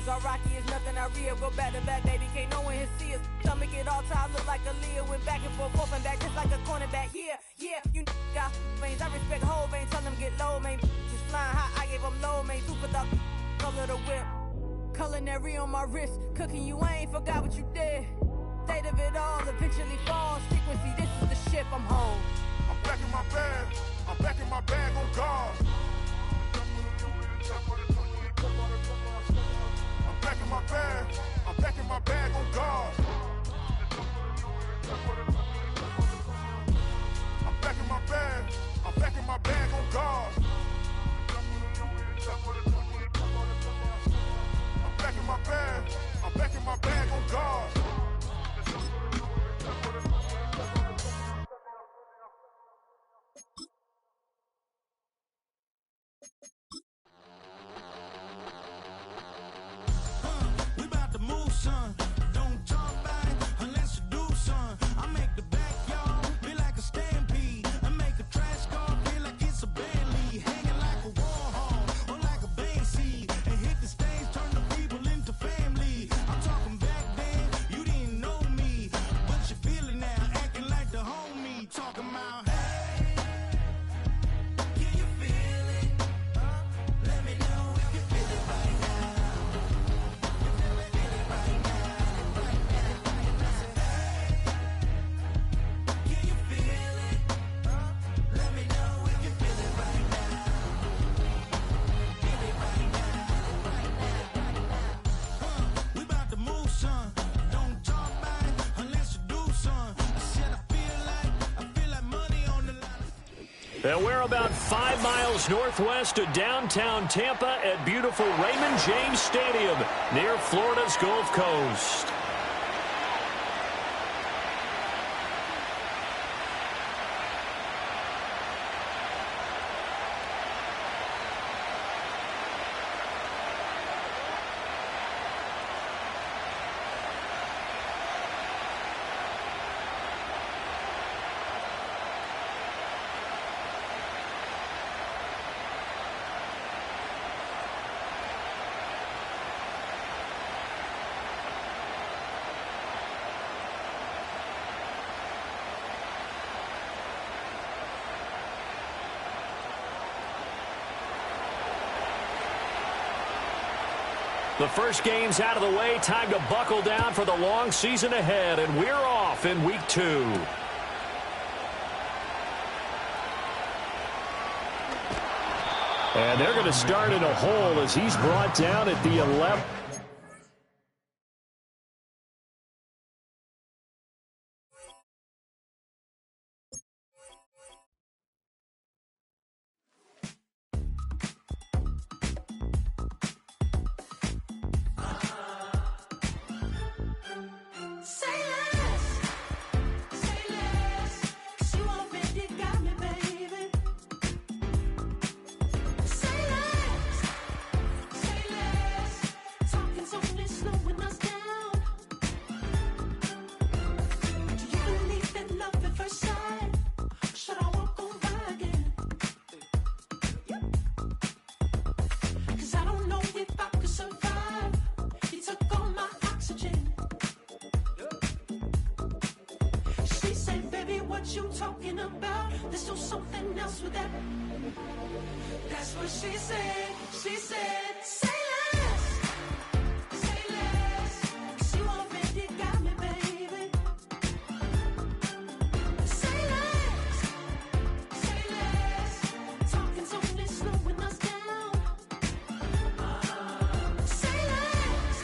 Diamonds are rocky, it's nothing I real. Go back to back, baby, can't no one here see us. Stomach it all time, look like a Leah. Went back and forth and back, just like a cornerback. Yeah, you got veins. I respect whole veins, tell them get low, man. Just flying high, I gave them low, man. Super the color the whip. Culinary on my wrist, cooking you, I ain't forgot what you did. State of it all, eventually falls. Frequency, this is the ship, I'm home. I'm back in my bag on guard. I'm back in my bag on guard. I'm back in my bag on guard. I'm back in my bag on guard. We about to move, son. Don't talk about it unless you do, son. I make the backyard feel like a stampede. I make a trash car feel like it's a band lead. Hanging like a Warhol or like a band seed. And hit the stage, turn the people into family. I'm talking back then, you didn't know me. But you feel it now, acting like the homie. Talking about, hey, can you feel it? Let me know if you feel it right now. Can you feel it? Let me know if you feel it right now. Feel it right now. We about to move, son. Don't talk about it unless you do, son. I said I feel like money on the line. And we're about 5 miles northwest of downtown Tampa at beautiful Raymond James Stadium near Florida's Gulf Coast. The first game's out of the way. Time to buckle down for the long season ahead, and we're off in week 2. And they're going to start in a hole as he's brought down at the 11th. You talking about? Let's do something else with that. That's what she said. She said, say less. Say less. 'Cause you already got me, baby. Say less. Say less. Talking's only slowing us down. Say less.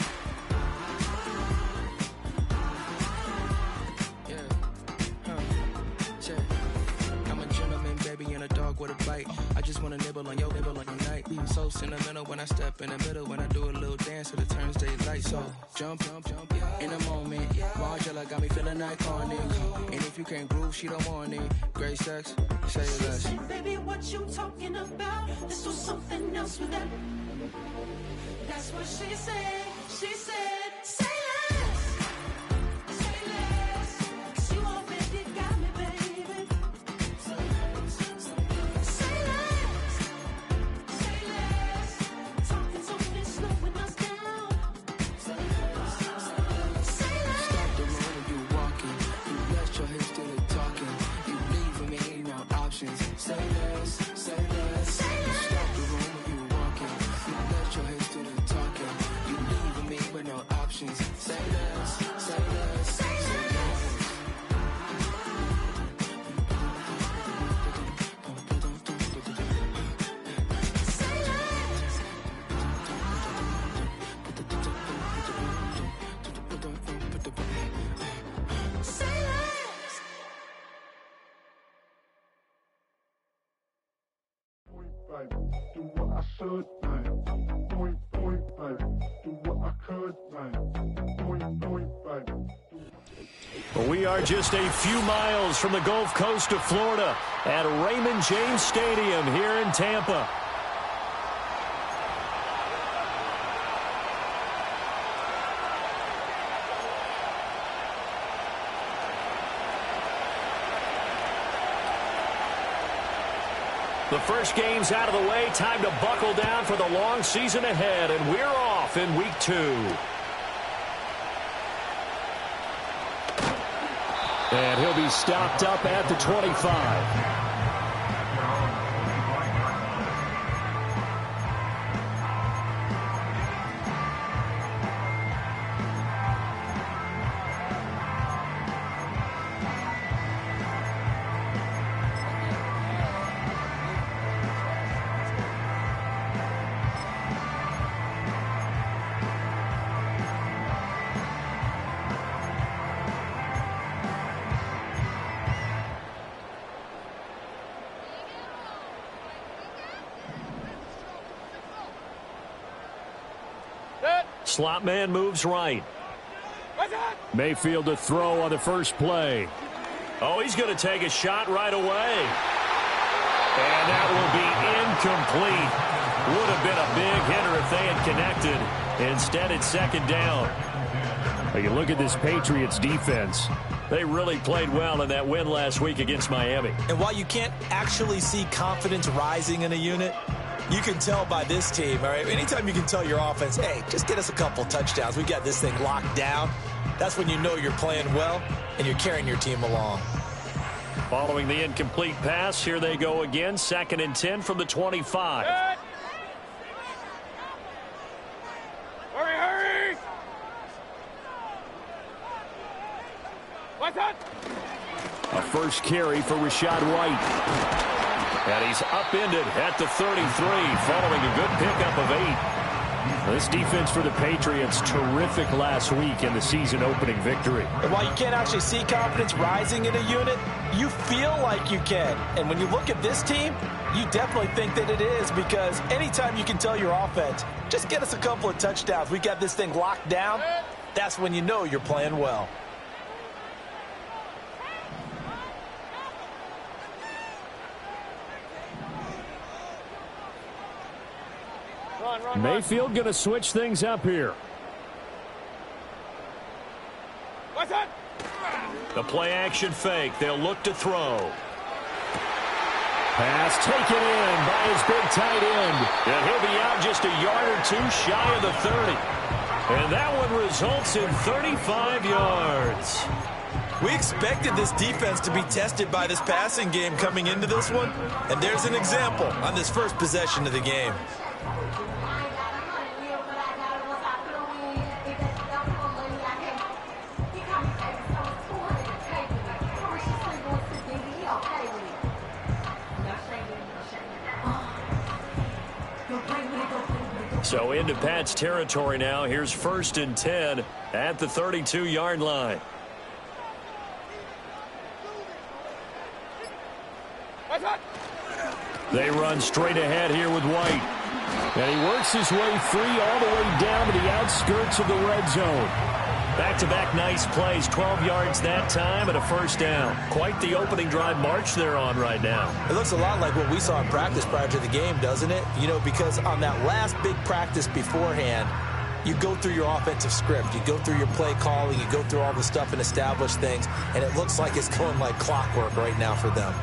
I'm a gentleman, baby, and a dog with a bite. I just wanna nibble on your night. So sentimental when I step in the middle. When I do a little dance, till it turns daylight. So jump, in a moment. Margella got me feeling iconic. And if you can't groove, she don't want it. Great sex, say less. She said, baby, what you talking about? Let's do something else with that. That's what she said. She said, say less. Say less. 'Cause you already got me, baby. Say less. Say less. Talking's only slowing us down. baby. Do what I should, baby. Point, baby. Do what I could, baby. Point, baby. We are just a few miles from the Gulf Coast of Florida at Raymond James Stadium here in Tampa. The first game's out of the way. Time to buckle down for the long season ahead, and we're off in week 2. And he'll be stopped up at the 25. Slot man moves right. Mayfield to throw on the first play. Oh, he's going to take a shot right away. And that will be incomplete. Would have been a big hitter if they had connected. Instead, it's second down. Well, you look at this Patriots defense. They really played well in that win last week against Miami. And while you can't actually see confidence rising in a unit, you can tell by this team, all right? Anytime you can tell your offense, hey, just get us a couple touchdowns. We got this thing locked down. That's when you know you're playing well and you're carrying your team along. Following the incomplete pass, here they go again. 2nd and 10 from the 25. Hurry! What's that? A first carry for Rachaad White. And he's upended at the 33 following a good pickup of 8. This defense for the Patriots, terrific last week in the season-opening victory. And while you can't actually see confidence rising in a unit, you feel like you can. And when you look at this team, you definitely think that it is, because anytime you can tell your offense, just get us a couple of touchdowns, we got this thing locked down, that's when you know you're playing well. Mayfield going to switch things up here. What's that? The play action fake. They'll look to throw. Pass taken in by his big tight end. And he'll be out just a yard or two shy of the 30. And that one results in 35 yards. We expected this defense to be tested by this passing game coming into this one. And there's an example on this first possession of the game. So into Pat's territory now. Here's 1st and 10 at the 32-yard line. They run straight ahead here with White. And he works his way free all the way down to the outskirts of the red zone. Back-to-back nice plays, 12 yards that time and a first down. Quite the opening drive march they're on right now. It looks a lot like what we saw in practice prior to the game, doesn't it? You know, because on that last big practice beforehand, you go through your offensive script, you go through your play calling, you go through all the stuff and establish things, and it looks like it's going like clockwork right now for them.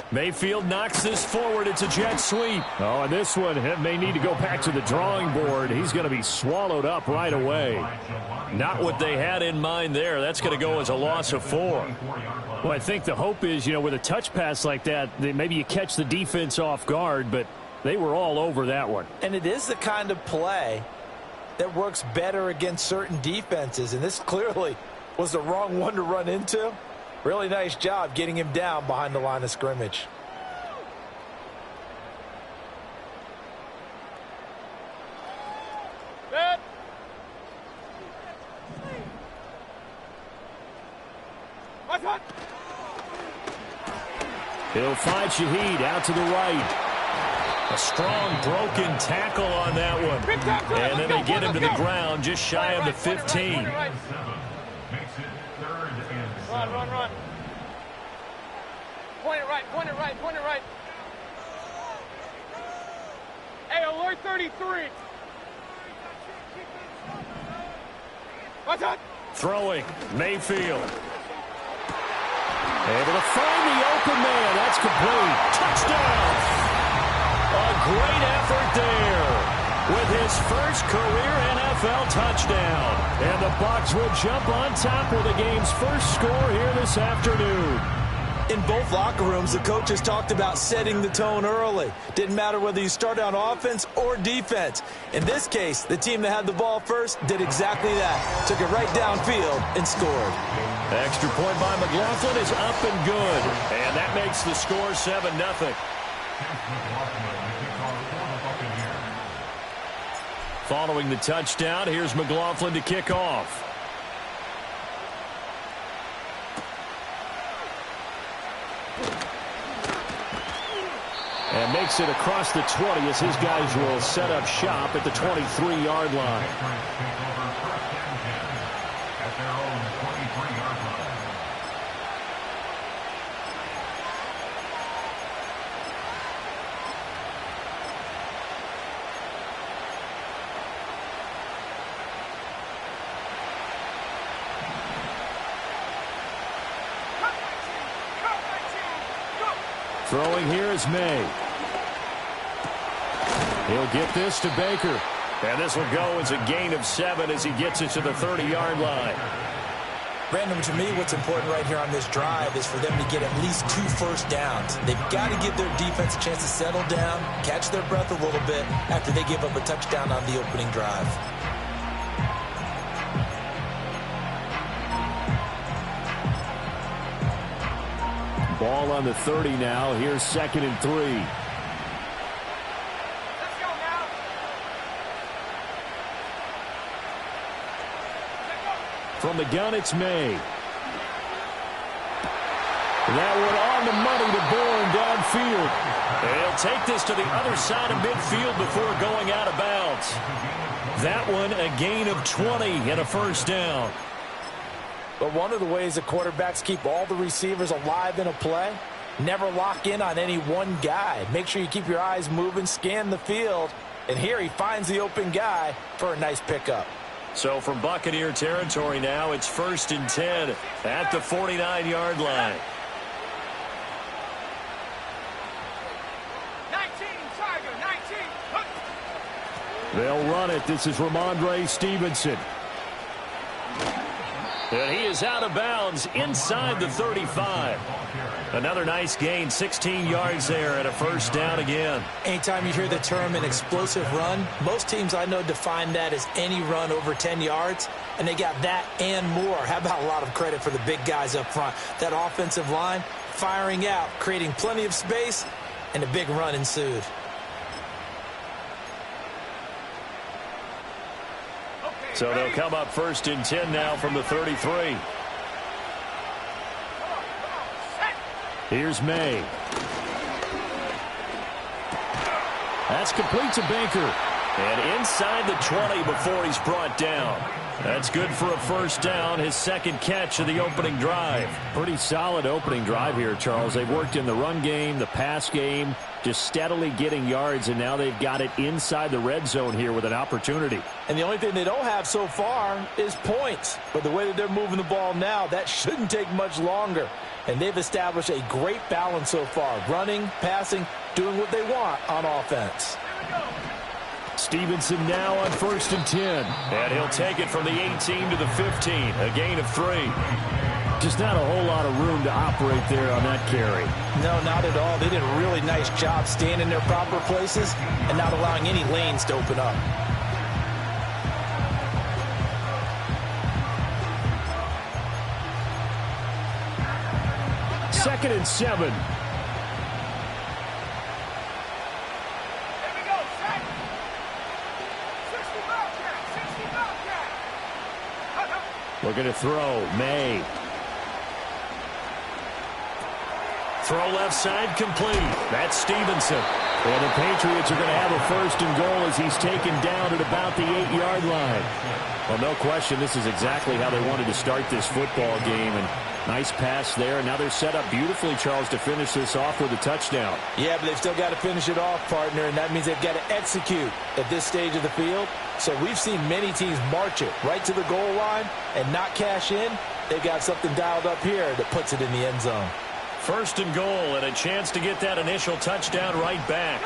Mayfield knocks this forward. It's a jet sweep. Oh, and this one may need to go back to the drawing board. He's going to be swallowed up right away. Not what they had in mind there. That's going to go as a loss of 4. Well, I think the hope is, you know, with a touch pass like that, maybe you catch the defense off guard, but they were all over that one. And it is the kind of play that works better against certain defenses, and this clearly was the wrong one to run into. Really nice job getting him down behind the line of scrimmage. He'll find Shaheed out to the right. A strong broken tackle on that one. And then they get him to the ground just shy of the 15. Run. Point it right. Hey, alert 33. What's up? Throwing, Mayfield. Able to find the open man. That's complete. Touchdown. A great effort there with his first career NFL touchdown. And the Bucs will jump on top with the game's first score here this afternoon. In both locker rooms, the coaches talked about setting the tone early. Didn't matter whether you started on offense or defense. In this case, the team that had the ball first did exactly that. Took it right downfield and scored. Extra point by McLaughlin is up and good. And that makes the score 7-0. Following the touchdown, here's McLaughlin to kick off. And makes it across the 20 as his guys will set up shop at the 23-yard line. Throwing here is May. He'll get this to Baker. And this will go as a gain of 7 as he gets it to the 30-yard line. Brandon, to me, what's important right here on this drive is for them to get at least 2 first downs. They've got to give their defense a chance to settle down, catch their breath a little bit after they give up a touchdown on the opening drive. Ball on the 30 now. Here's 2nd and 3. Let's go now. From the gun, it's May. That one on the money to Bourne downfield. And he'll take this to the other side of midfield before going out of bounds. That one a gain of 20 and a first down. But one of the ways that quarterbacks keep all the receivers alive in a play, never lock in on any one guy. Make sure you keep your eyes moving, scan the field. And here he finds the open guy for a nice pickup. So from Buccaneer territory now, it's 1st and 10 at the 49-yard line. 19, Tiger, 19. They'll run it. This is Ramondre Stevenson. And he is out of bounds inside the 35. Another nice gain, 16 yards there and a first down again. Anytime you hear the term an explosive run, most teams I know define that as any run over 10 yards, and they got that and more. How about a lot of credit for the big guys up front? That offensive line firing out, creating plenty of space, and a big run ensued. So they'll come up 1st and 10 now from the 33. Here's May. That's complete to Baker. And inside the 20 before he's brought down. That's good for a first down, his second catch of the opening drive. Pretty solid opening drive here, Charles. They've worked in the run game, the pass game, just steadily getting yards, and now they've got it inside the red zone here with an opportunity. And the only thing they don't have so far is points. But the way that they're moving the ball now, that shouldn't take much longer. And they've established a great balance so far. Running, passing, doing what they want on offense. Stevenson now on 1st and 10. And he'll take it from the 18 to the 15. A gain of 3. Just not a whole lot of room to operate there on that carry. No, not at all. They did a really nice job staying in their proper places and not allowing any lanes to open up. Second and 7. Looking to throw. May. Throw left side complete. That's Stevenson. And the Patriots are going to have a first and goal as he's taken down at about the 8-yard line. Well, no question, this is exactly how they wanted to start this football game. And nice pass there. And now they're set up beautifully, Charles, to finish this off with a touchdown. Yeah, but they've still got to finish it off, partner, and that means they've got to execute at this stage of the field. So we've seen many teams march it right to the goal line and not cash in. They've got something dialed up here that puts it in the end zone. First and goal, and a chance to get that initial touchdown right back.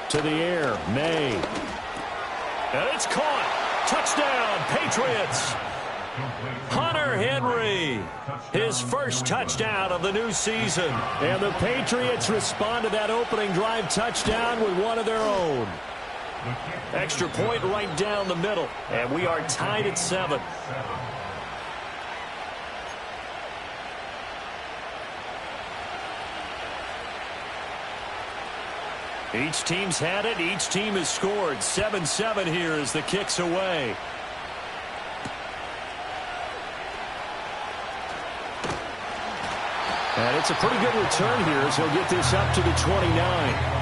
To the air, May. And it's caught. Touchdown, Patriots. Hunter Henry, his first touchdown of the new season. And the Patriots respond to that opening drive touchdown with one of their own. Extra point right down the middle. And we are tied at 7. Each team's had it. Each team has scored. 7-7 here as the kick's away. And it's a pretty good return here as he'll get this up to the 29.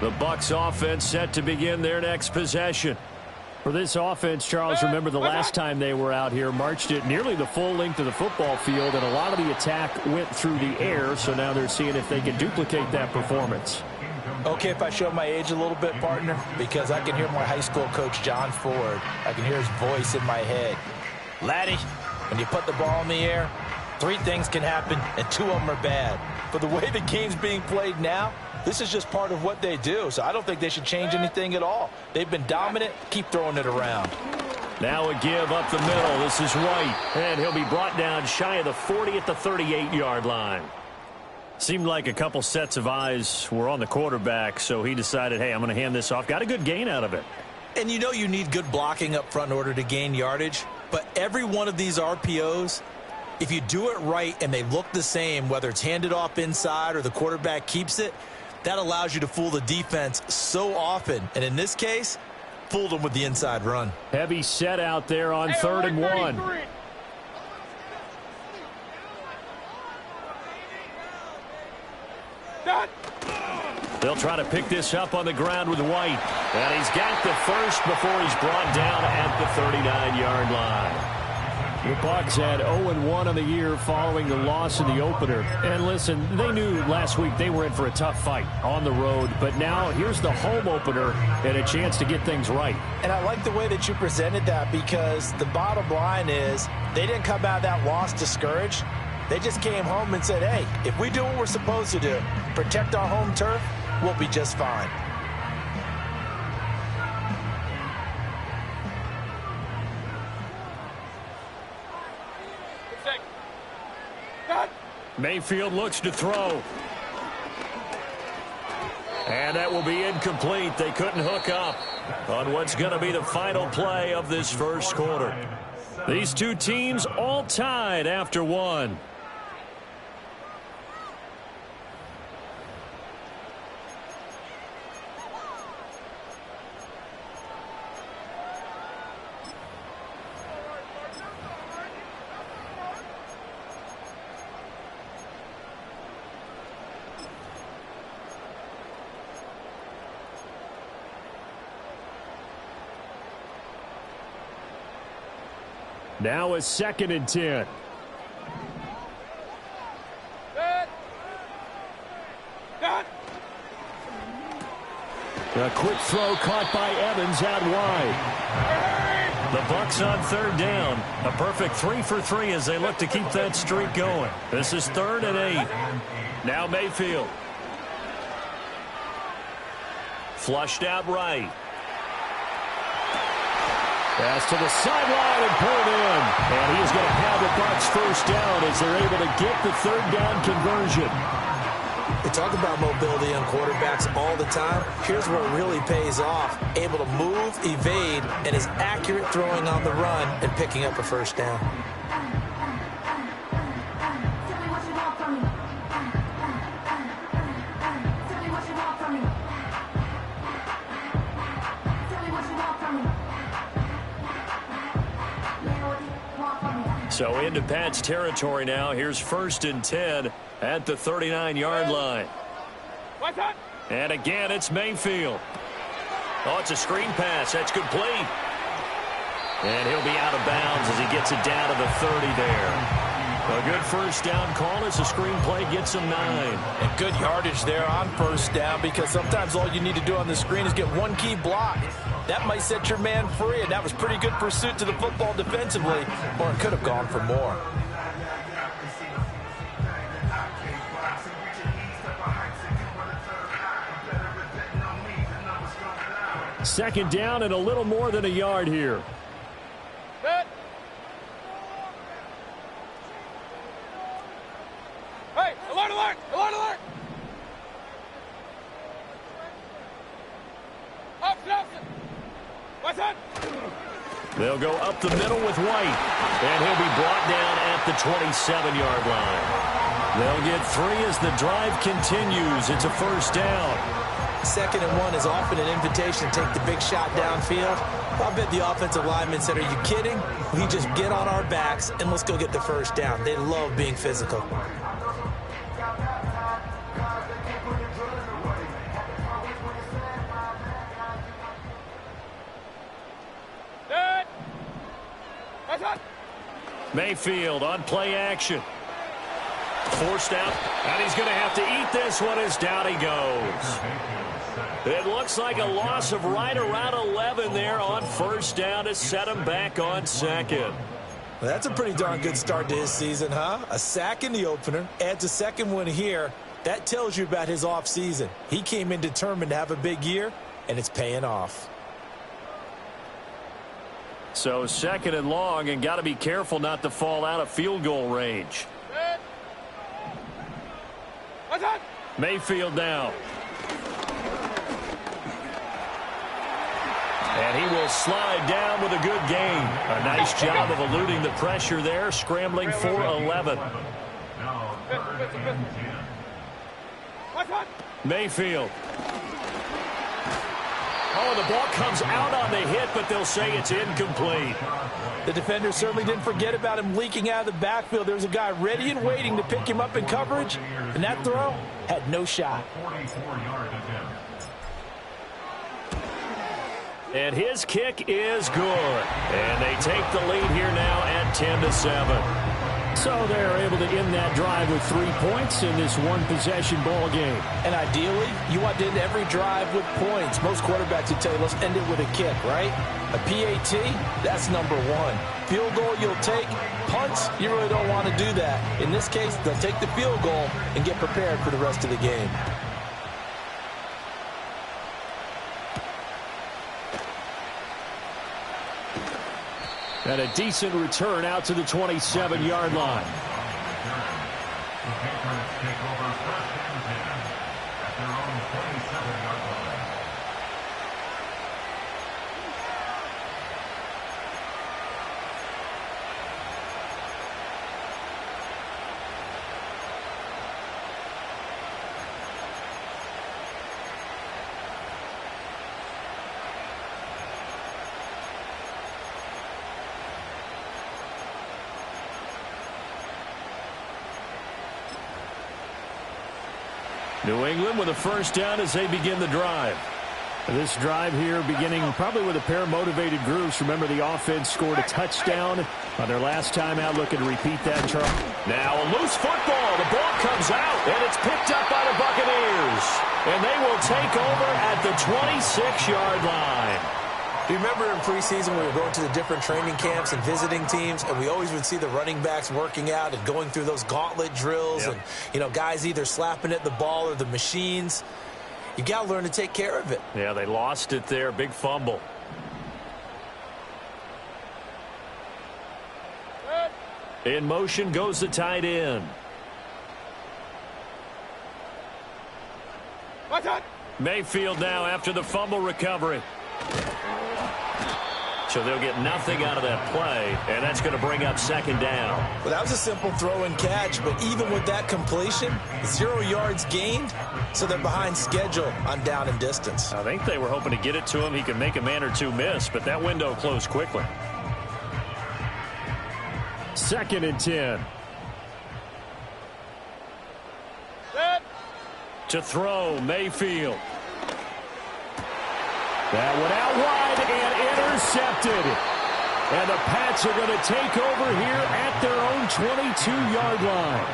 The Bucs offense set to begin their next possession. For this offense, Charles, remember the last time they were out here, marched it nearly the full length of the football field, and a lot of the attack went through the air, so now they're seeing if they can duplicate that performance. Okay, if I show my age a little bit, partner, because I can hear my high school coach, John Ford. I can hear his voice in my head. Laddie, when you put the ball in the air, 3 things can happen, and 2 of them are bad. But the way the game's being played now, this is just part of what they do, so I don't think they should change anything at all. They've been dominant. Keep throwing it around. Now a give up the middle. This is White, and he'll be brought down shy of the 40 at the 38-yard line. Seemed like a couple sets of eyes were on the quarterback, so he decided, hey, I'm going to hand this off. Got a good gain out of it. And you know you need good blocking up front in order to gain yardage, but every one of these RPOs, if you do it right and they look the same, whether it's handed off inside or the quarterback keeps it, that allows you to fool the defense so often. And in this case, fooled them with the inside run. Heavy set out there on 3rd and 1. They'll try to pick this up on the ground with White. And he's got the first before he's brought down at the 39-yard line. The Bucs had 0-1 on the year following the loss in the opener. And listen, they knew last week they were in for a tough fight on the road. But now here's the home opener and a chance to get things right. And I like the way that you presented that, because the bottom line is they didn't come out of that loss discouraged. They just came home and said, hey, if we do what we're supposed to do, protect our home turf, we'll be just fine. Mayfield looks to throw. And that will be incomplete. They couldn't hook up on what's going to be the final play of this first quarter. These two teams all tied after 1. Now a 2nd and 10. A quick throw caught by Evans out wide. The Bucs on 3rd down. A perfect 3 for 3 as they look to keep that streak going. This is 3rd and 8. Now Mayfield. Flushed out right. Pass to the sideline and pulled in. And he's going to have the Bucs first down as they're able to get the third down conversion. We talk about mobility on quarterbacks all the time. Here's where it really pays off. Able to move, evade, and is accurate throwing on the run and picking up a first down. So into Pat's territory now. Here's 1st and 10 at the 39-yard line. What's that? And again, it's Mayfield. Oh, it's a screen pass. That's complete. And he'll be out of bounds as he gets it down to the 30 there. A good first down call as the screen play gets him 9. And good yardage there on first down, because sometimes all you need to do on the screen is get one key block. That might set your man free, and that was pretty good pursuit to the football defensively, or it could have gone for more. Second down and a little more than a yard here. Set. Hey, alert, alert, alert, alert. Up. What's that? They'll go up the middle with White, and he'll be brought down at the 27-yard line. They'll get 3 as the drive continues. It's a first down. 2nd and 1 is often an invitation to take the big shot downfield. I bet the offensive linemen said, are you kidding? We just get on our backs and let's go get the first down. They love being physical. Mayfield on play action. Forced out, and he's going to have to eat this one as down he goes. It looks like a loss of right around 11 there on first down to set him back on 2nd. Well, that's a pretty darn good start to his season, huh? A sack in the opener, adds a second one here. That tells you about his offseason. He came in determined to have a big year, and it's paying off. So 2nd and long, and got to be careful not to fall out of field goal range. Mayfield now. And he will slide down with a good gain. A nice job of eluding the pressure there, scrambling for 11. Mayfield. Oh, the ball comes out on the hit, but they'll say it's incomplete. The defender certainly didn't forget about him leaking out of the backfield. There was a guy ready and waiting to pick him up in coverage, and that throw had no shot. And his kick is good. And they take the lead here now at 10-7. So they're able to end that drive with 3 points in this one-possession ball game. And ideally, you want to end every drive with points. Most quarterbacks would tell you, let's end it with a kick, right? A PAT, that's number 1. Field goal you'll take. Punts, you really don't want to do that. In this case, they'll take the field goal and get prepared for the rest of the game. And a decent return out to the 27-yard line. New England with a first down as they begin the drive. This drive here beginning probably with a pair of motivated groups. Remember, the offense scored a touchdown on their last time out. Looking to repeat that, Charles. Now a loose football. The ball comes out, and it's picked up by the Buccaneers. And they will take over at the 26-yard line. Do you remember in preseason we were going to the different training camps and visiting teams, and we always would see the running backs working out and going through those gauntlet drills, and, you know, guys either slapping at the ball or the machines. You got to learn to take care of it. Yeah, they lost it there. Big fumble. In motion goes the tight end. Mayfield now after the fumble recovery. So they'll get nothing out of that play, and that's going to bring up second down. Well, that was a simple throw and catch, but even with that completion, 0 yards gained, so they're behind schedule on down and distance. I think they were hoping to get it to him. He could make a man or two miss, but that window closed quickly. 2nd and 10. To throw, Mayfield. That went out wide and intercepted. And the Pats are going to take over here at their own 22-yard line.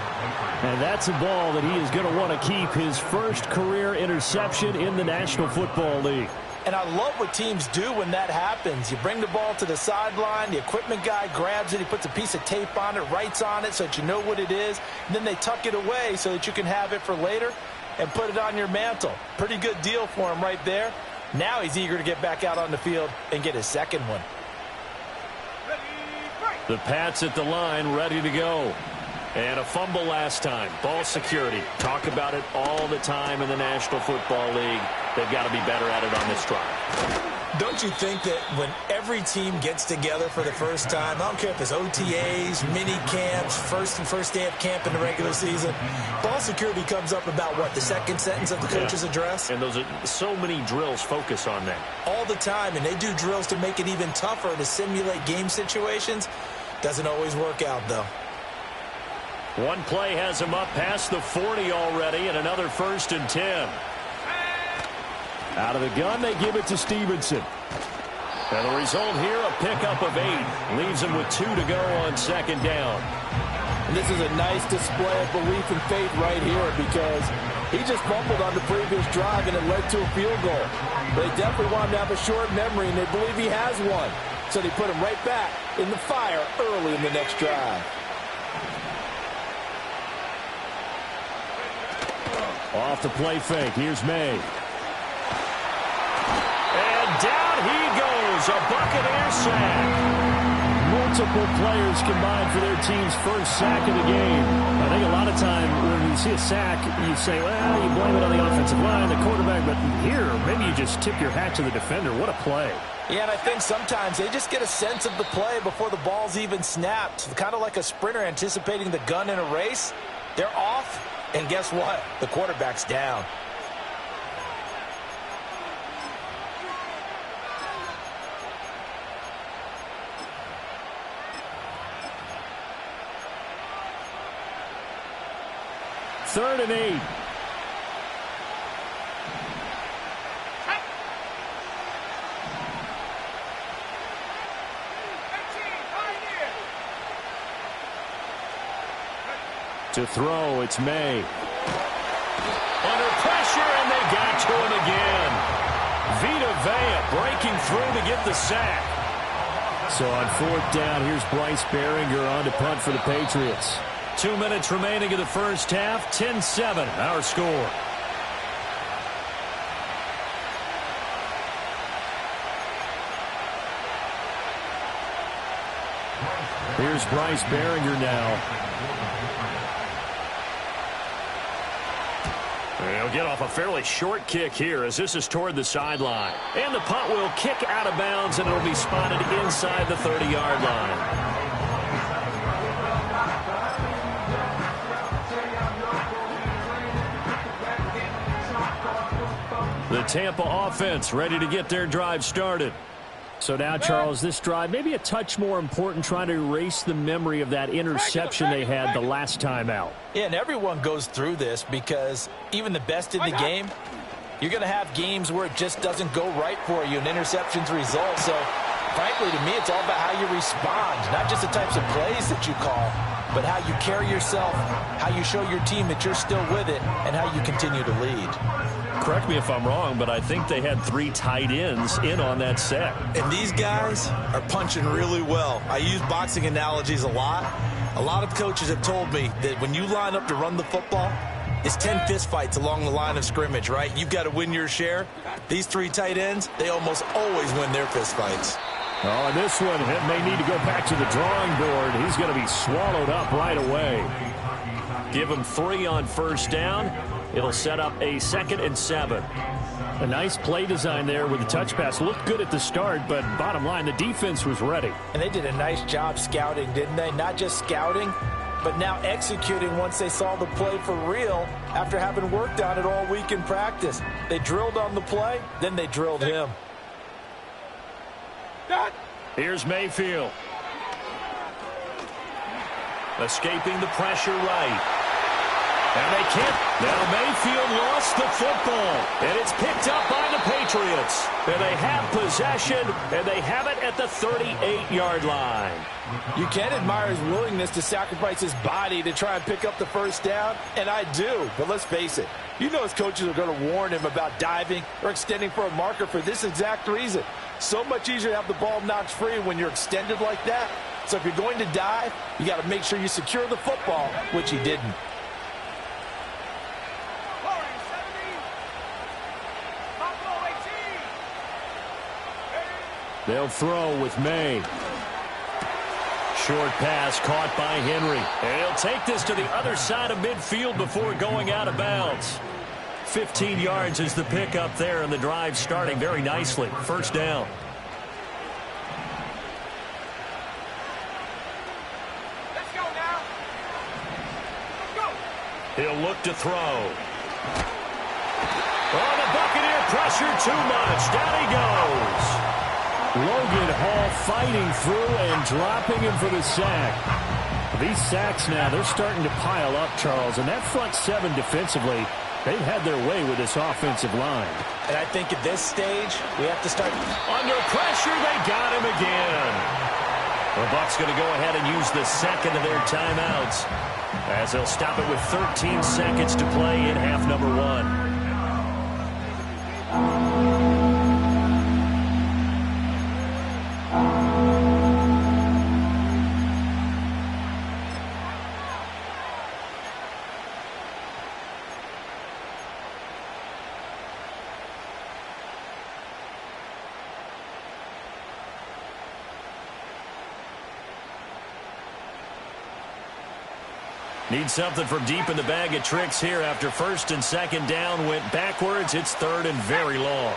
And that's a ball that he is going to want to keep, his first career interception in the National Football League. And I love what teams do when that happens. You bring the ball to the sideline, the equipment guy grabs it, he puts a piece of tape on it, writes on it so that you know what it is, and then they tuck it away so that you can have it for later and put it on your mantle. Pretty good deal for him right there. Now he's eager to get back out on the field and get his second one. The Pats at the line, ready to go. And a fumble last time. Ball security. Talk about it all the time in the National Football League. They've got to be better at it on this drive. Don't you think that when every team gets together for the first time, I don't care if it's OTAs, mini camps, first day of camp in the regular season, ball security comes up about what, the second sentence of the coach's address? And those are so many drills focus on that. All the time, and they do drills to make it even tougher to simulate game situations. Doesn't always work out, though. One play has him up past the 40 already, and another 1st and 10. Out of the gun, they give it to Stevenson. And the result here, a pickup of 8. Leaves him with 2 to go on second down. And this is a nice display of belief and faith right here because he just fumbled on the previous drive and it led to a field goal. They definitely want him to have a short memory, and they believe he has one. So they put him right back in the fire early in the next drive. Off the play fake. Here's May. And down he goes. A Buccaneer sack. Multiple players combined for their team's first sack of the game. I think a lot of time when you see a sack, you say, well, you blame it on the offensive line, the quarterback. But here, maybe you just tip your hat to the defender. What a play. Yeah, and I think sometimes they just get a sense of the play before the ball's even snapped. Kind of like a sprinter anticipating the gun in a race. They're off. And guess what? The quarterback's down. Third and 8. To throw, it's May. Under pressure, and they got to him again. Vita Vea breaking through to get the sack. So on 4th down, here's Bryce Behringer on to punt for the Patriots. 2 minutes remaining in the first half. 10-7, our score. Here's Bryce Behringer now. He'll get off a fairly short kick here as this is toward the sideline. And the punt will kick out of bounds, and it'll be spotted inside the 30-yard line. The Tampa offense ready to get their drive started. So now, Charles, this drive maybe a touch more important, trying to erase the memory of that interception they had the last time out. Yeah, and everyone goes through this because even the best in the game, you're going to have games where it just doesn't go right for you and interceptions result. So, frankly, to me, it's all about how you respond, not just the types of plays that you call, but how you carry yourself, how you show your team that you're still with it, and how you continue to lead. Correct me if I'm wrong, but I think they had 3 tight ends in on that set. And these guys are punching really well. I use boxing analogies a lot. A lot of coaches have told me that when you line up to run the football, it's 10 fistfights along the line of scrimmage, right? You've got to win your share. These 3 tight ends, they almost always win their fistfights. Oh, and this one may need to go back to the drawing board. He's going to be swallowed up right away. Give him 3 on first down. It'll set up a 2nd and 7. A nice play design there with the touch pass. Looked good at the start, but bottom line, the defense was ready. And they did a nice job scouting, didn't they? Not just scouting, but now executing once they saw the play for real after having worked on it all week in practice. They drilled on the play, then they drilled him. Here's Mayfield. Escaping the pressure right. And they can't. Now Mayfield lost the football. And it's picked up by the Patriots. And they have possession, and they have it at the 38-yard line. You can admire his willingness to sacrifice his body to try and pick up the first down, and I do. But let's face it, you know his coaches are going to warn him about diving or extending for a marker for this exact reason. So much easier to have the ball knocked free when you're extended like that. So if you're going to dive, you got to make sure you secure the football, which he didn't. They'll throw with May. Short pass caught by Henry. And he'll take this to the other side of midfield before going out of bounds. 15 yards is the pickup there, and the drive starting very nicely. First down. Let's go now. Let's go. He'll look to throw. Oh, the Buccaneer pressure too much. Down he goes. Logan Hall fighting through and dropping him for the sack. These sacks now, they're starting to pile up, Charles. And that front 7 defensively, they've had their way with this offensive line. And I think at this stage, we have to start. Under pressure, they got him again. The Bucs going to go ahead and use the second of their timeouts as they'll stop it with 13 seconds to play in half number 1. Need something from deep in the bag of tricks here after first and second down went backwards. It's third and very long.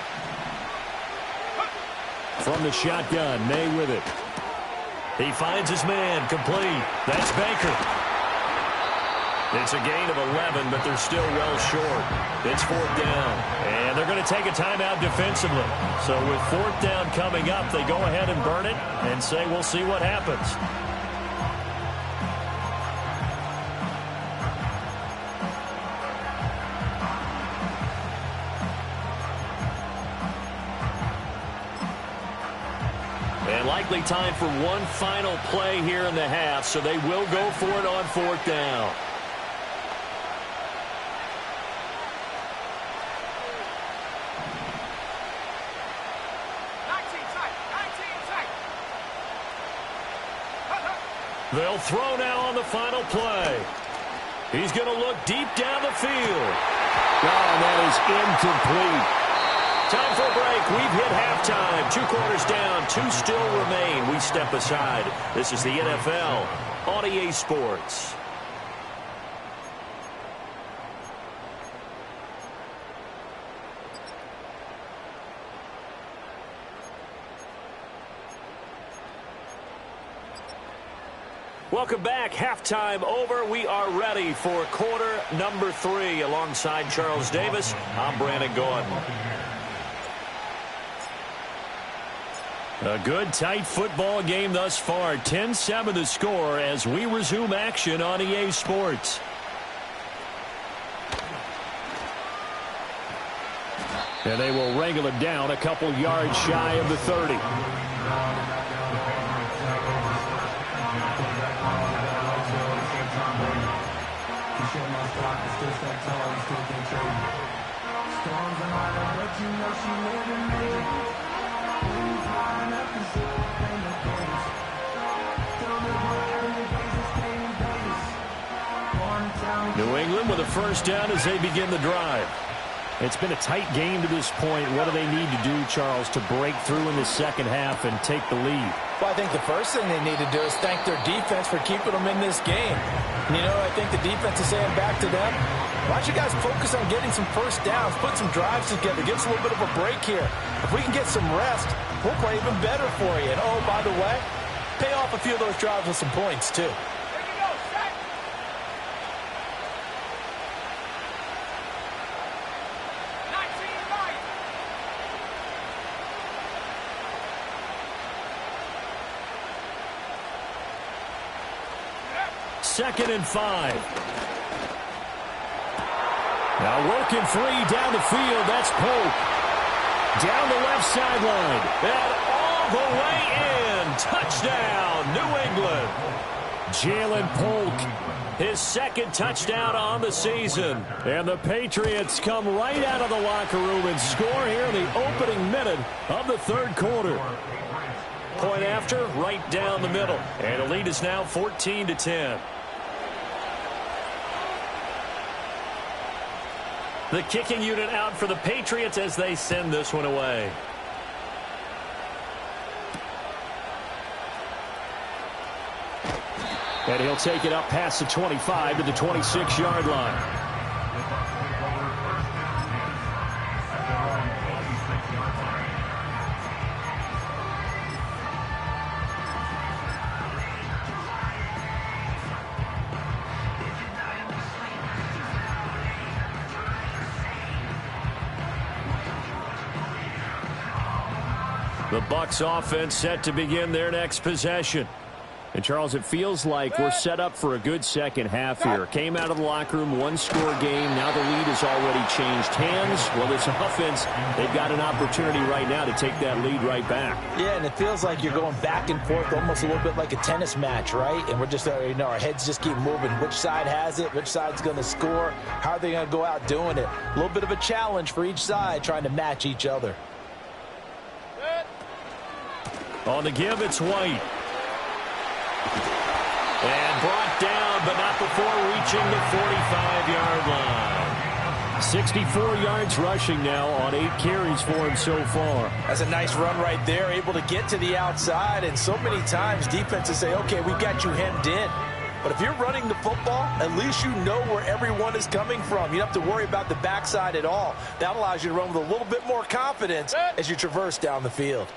From the shotgun, May with it. He finds his man, complete. That's Baker. It's a gain of 11, but they're still well short. It's 4th down, and they're going to take a timeout defensively. So with 4th down coming up, they go ahead and burn it and say we'll see what happens. And likely time for one final play here in the half, so they will go for it on 4th down. They'll throw now on the final play. He's going to look deep down the field. Oh, and that is incomplete. Time for a break. We've hit halftime. 2 quarters down, 2 still remain. We step aside. This is the NFL on EA Sports. Welcome back. Halftime over. We are ready for quarter number 3. Alongside Charles Davis, I'm Brandon Gordon. A good, tight football game thus far. 10-7 the score as we resume action on EA Sports. And they will wrangle it down a couple yards shy of the 30. New England with a first down as they begin the drive. It's been a tight game to this point. What do they need to do, Charles, to break through in the second half and take the lead? Well, I think the first thing they need to do is thank their defense for keeping them in this game. You know, I think the defense is saying back to them, why don't you guys focus on getting some first downs, put some drives together, give us a little bit of a break here. If we can get some rest, we'll play even better for you. And, oh, by the way, pay off a few of those drives with some points, too. Second and 5. Now working free down the field. That's Polk. Down the left sideline. And all the way in. Touchdown, New England. Jalen Polk, his second touchdown on the season. And the Patriots come right out of the locker room and score here in the opening minute of the third quarter. Point after, right down the middle. And the lead is now 14-10. The kicking unit out for the Patriots as they send this one away. And he'll take it up past the 25 to the 26-yard line. The Bucs offense set to begin their next possession. And, Charles, it feels like we're set up for a good second half here. Came out of the locker room, one-score game. Now the lead has already changed hands. Well, this offense, they've got an opportunity right now to take that lead right back. Yeah, and it feels like you're going back and forth almost a little bit like a tennis match, right? And we're just, you know, our heads just keep moving. Which side has it? Which side's going to score? How are they going to go out doing it? A little bit of a challenge for each side trying to match each other. On the give, it's White. And brought down, but not before reaching the 45-yard line. 64 yards rushing now on 8 carries for him so far. That's a nice run right there, able to get to the outside. And so many times defenses say, okay, we've got you hemmed in. But if you're running the football, at least you know where everyone is coming from. You don't have to worry about the backside at all. That allows you to run with a little bit more confidence as you traverse down the field.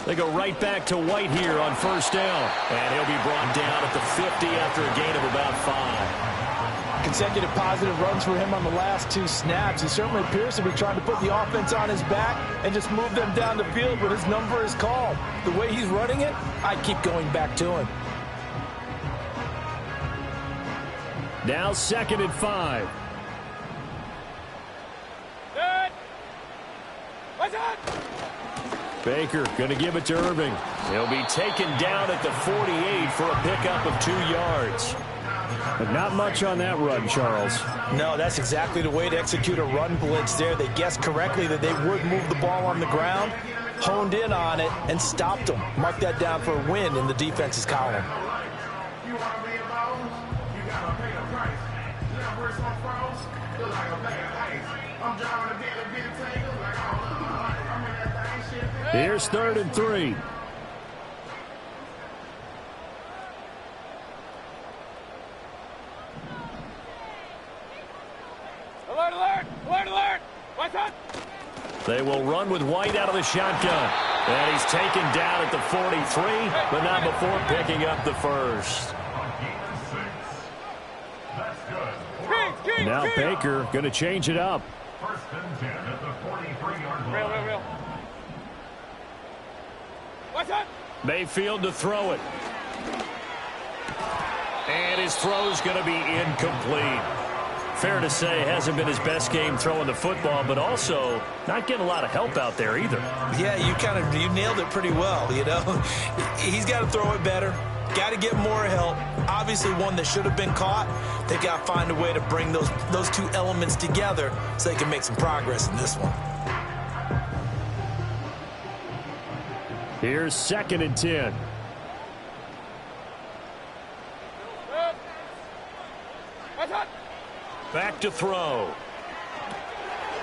They go right back to White here on first down. And he'll be brought down at the 50 after a gain of about 5. Consecutive positive runs for him on the last 2 snaps. He certainly appears to be trying to put the offense on his back and just move them down the field when his number is called. The way he's running it, I'd keep going back to him. Now second and 5. Baker going to give it to Irving. He'll be taken down at the 48 for a pickup of 2 yards. But not much on that run, Charles. No, that's exactly the way to execute a run blitz there. They guessed correctly that they would move the ball on the ground, honed in on it, and stopped them. Mark that down for a win in the defense's column. Here's 3rd and 3. Alert, alert! Alert, alert! What's up? They will run with White out of the shotgun. And he's taken down at the 43, but not before picking up the first. Now Baker going to change it up. First and 10 at the 43-yard line. Real. What's up? Mayfield to throw it. And his throw's going to be incomplete. Fair to say, hasn't been his best game throwing the football, but also not getting a lot of help out there either. Yeah, you nailed it pretty well, you know. He's got to throw it better. Got to get more help. Obviously one that should have been caught. They got to find a way to bring those 2 elements together so they can make some progress in this one. Here's 2nd and 10. What's up? Back to throw.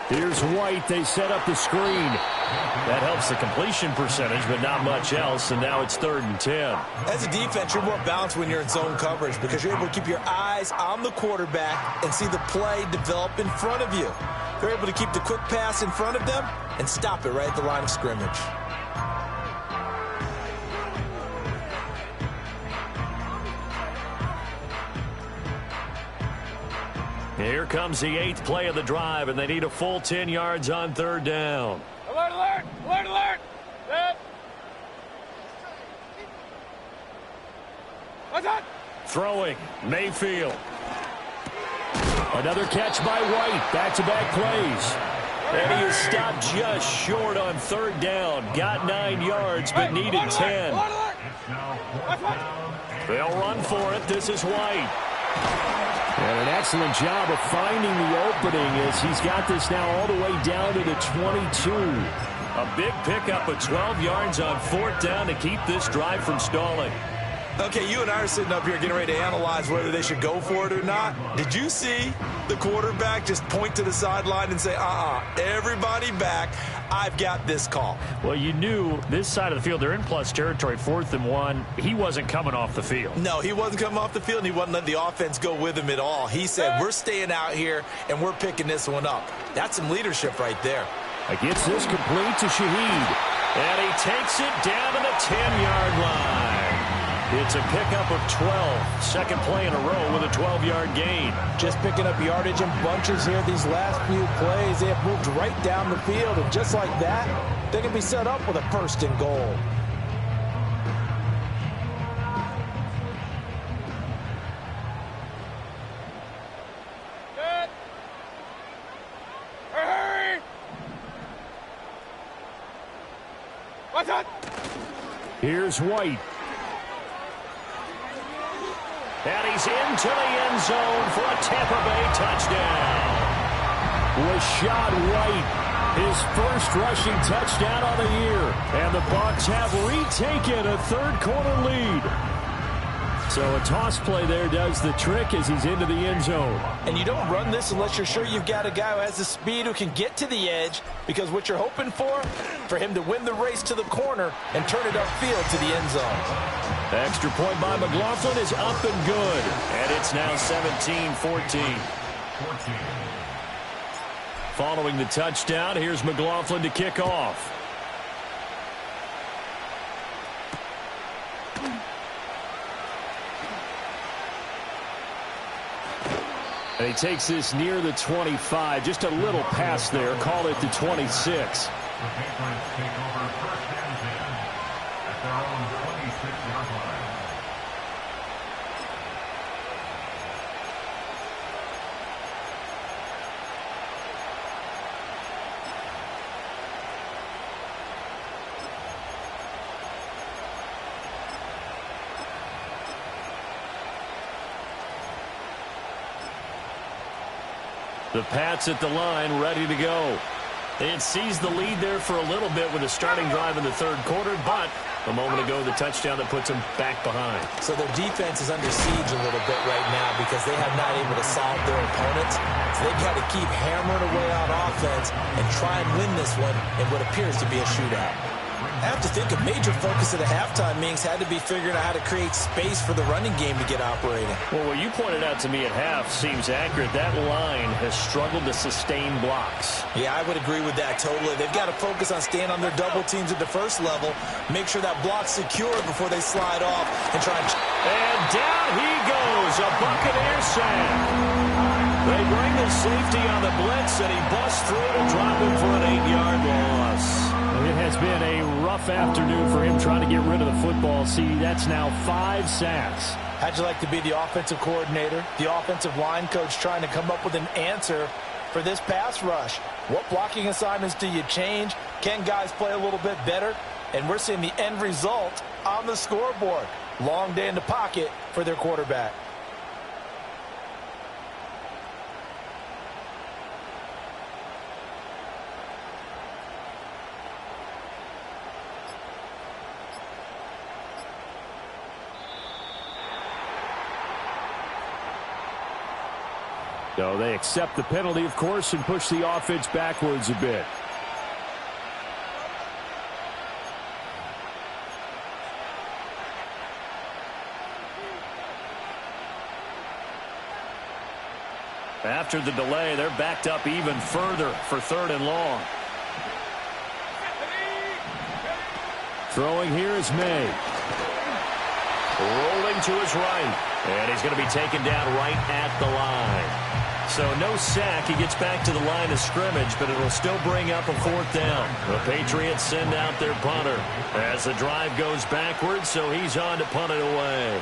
Here's White. They set up the screen. That helps the completion percentage, but not much else, and now it's 3rd and 10. As a defense, you're more balanced when you're in zone coverage because you're able to keep your eyes on the quarterback and see the play develop in front of you. They're able to keep the quick pass in front of them and stop it right at the line of scrimmage. Here comes the 8th play of the drive, and they need a full 10 yards on 3rd down. Alert, alert! Alert, alert! Set! What's that? Throwing, Mayfield. Another catch by White. Back-to-back plays. And he is stopped just short on 3rd down. Got 9 yards, but needed 10. They'll run for it. This is White. And an excellent job of finding the opening as he's got this now all the way down to the 22. A big pickup of 12 yards on 4th down to keep this drive from stalling. Okay, you and I are sitting up here getting ready to analyze whether they should go for it or not. Did you see the quarterback just point to the sideline and say, everybody back, I've got this call? Well, you knew this side of the field, they're in plus territory, 4th and 1. He wasn't coming off the field. No, he wasn't coming off the field, and he wasn't letting the offense go with him at all. He said, we're staying out here, and we're picking this one up. That's some leadership right there. Gets this complete to Shaheed. And he takes it down to the 10-yard line. It's a pickup of 12. Second play in a row with a 12-yard gain. Just picking up yardage in bunches here these last few plays. They have moved right down the field, and just like that, they can be set up with a 1st and goal. Set! Hurry! What's that? Here's White. And he's into the end zone for a Tampa Bay touchdown. Rashad White, his first rushing touchdown on the year. And the Bucs have retaken a 3rd quarter lead. So a toss play there does the trick as he's into the end zone. And you don't run this unless you're sure you've got a guy who has the speed who can get to the edge, because what you're hoping for him to win the race to the corner and turn it upfield to the end zone. Extra point by McLaughlin is up and good. And it's now 17-14. Following the touchdown, here's McLaughlin to kick off. And he takes this near the 25. Just a little pass there. Call it the 26. The Pats at the line, ready to go. They had seized the lead there for a little bit with a starting drive in the 3rd quarter, but a moment ago, the touchdown that puts them back behind. So their defense is under siege a little bit right now because they have not able to solve their opponents. So they've got to keep hammering away on offense and try and win this one in what appears to be a shootout. I have to think a major focus at the halftime meetings had to be figuring out how to create space for the running game to get operating. Well, what you pointed out to me at half seems accurate. That line has struggled to sustain blocks. Yeah, I would agree with that totally. They've got to focus on staying on their double teams at the first level, make sure that block's secure before they slide off and try and... And down he goes, a Buccaneer sack. They bring the safety on the blitz, and he busts through to drop him for an 8-yard loss. It has been a rough afternoon for him trying to get rid of the football. See, that's now 5 sacks. How'd you like to be the offensive coordinator, the offensive line coach trying to come up with an answer for this pass rush? What blocking assignments do you change? Can guys play a little bit better? And we're seeing the end result on the scoreboard. Long day in the pocket for their quarterback. So they accept the penalty, of course, and push the offense backwards a bit. After the delay, they're backed up even further for 3rd and long. Throwing here is May. Rolling to his right. And he's going to be taken down right at the line. So no sack. He gets back to the line of scrimmage, but it'll still bring up a 4th down. The Patriots send out their punter as the drive goes backwards, so he's on to punt it away.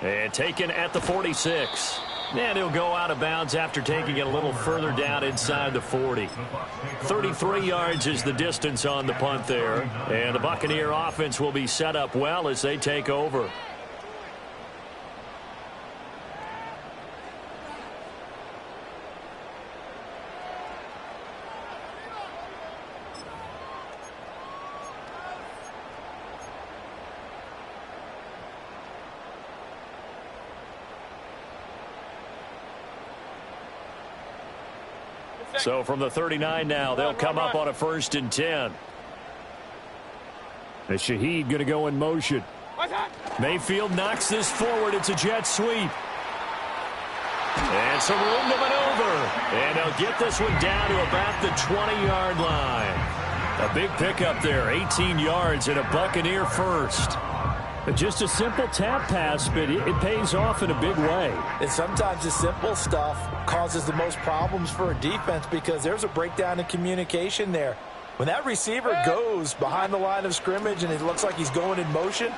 And taken at the 46. And he'll go out of bounds after taking it a little further down inside the 40. 33 yards is the distance on the punt there. And the Buccaneer offense will be set up well as they take over. So from the 39 now, they'll come up on a 1st and 10. And Shaheed going to go in motion. Mayfield knocks this forward. It's a jet sweep. And some room to maneuver. And they'll get this one down to about the 20-yard line. A big pickup there, 18 yards and a Buccaneer first. Just a simple tap pass, but it pays off in a big way. And sometimes the simple stuff causes the most problems for a defense because there's a breakdown in communication there. When that receiver goes behind the line of scrimmage and it looks like he's going in motion,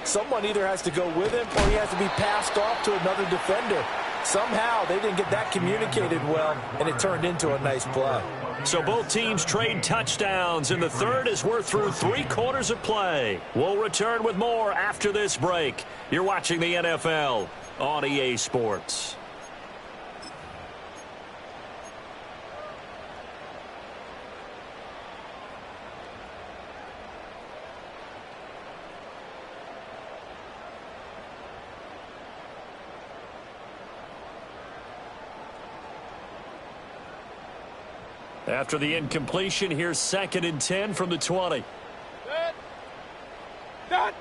someone either has to go with him or he has to be passed off to another defender. Somehow they didn't get that communicated well, and it turned into a nice play. So both teams trade touchdowns in the 3rd as we're through 3 quarters of play. We'll return with more after this break. You're watching the NFL on EA Sports. After the incompletion, here's 2nd and 10 from the 20. Done.